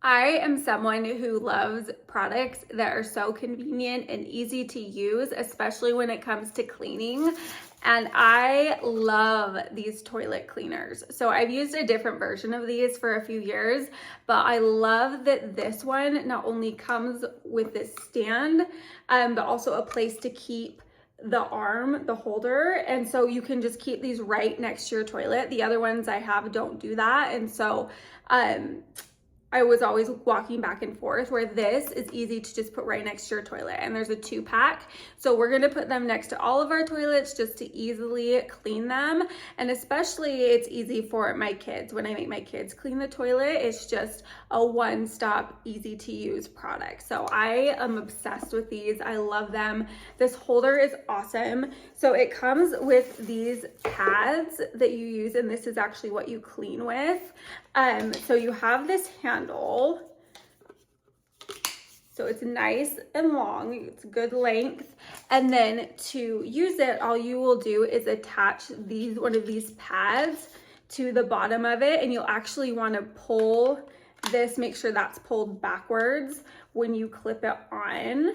I am someone who loves products that are so convenient and easy to use, especially when it comes to cleaning. And I love these toilet cleaners. So I've used a different version of these for a few years, but I love that this one not only comes with this stand, but also a place to keep the arm, the holder. And so you can just keep these right next to your toilet. The other ones I have don't do that. And so, I was always walking back and forth, where this is easy to just put right next to your toilet, and there's a 2-pack. So we're gonna put them next to all of our toilets just to easily clean them. And especially it's easy for my kids. When I make my kids clean the toilet, it's just a one-stop, easy to use product. So I am obsessed with these. I love them. This holder is awesome. So it comes with these pads that you use, and this is actually what you clean with. So you have this handle. So it's nice and long, it's good length. And then to use it, all you will do is attach one of these pads to the bottom of it, and you'll actually want to pull this, make sure that's pulled backwards when you clip it on.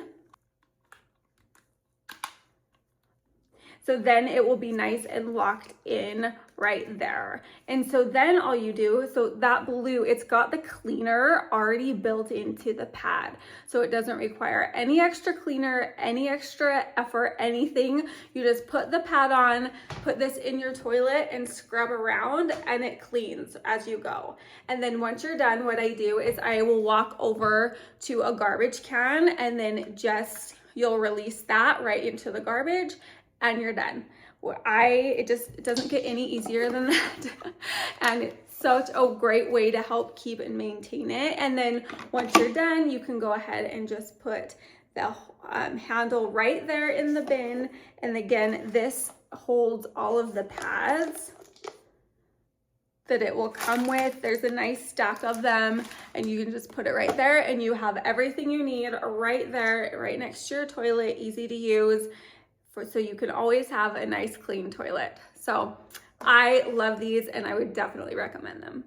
So then it will be nice and locked in right there. And so then all you do, so that blue, it's got the cleaner already built into the pad. So it doesn't require any extra cleaner, any extra effort, anything. You just put the pad on, put this in your toilet and scrub around, and it cleans as you go. And then once you're done, what I do is I will walk over to a garbage can, and then you'll release that right into the garbage, and you're done. It doesn't get any easier than that. And it's such a great way to help keep and maintain it. And then once you're done, you can go ahead and just put the handle right there in the bin. And again, this holds all of the pads that it will come with. There's a nice stack of them, and you can just put it right there, and you have everything you need right there, right next to your toilet, easy to use. So you can always have a nice clean toilet. So I love these, and I would definitely recommend them.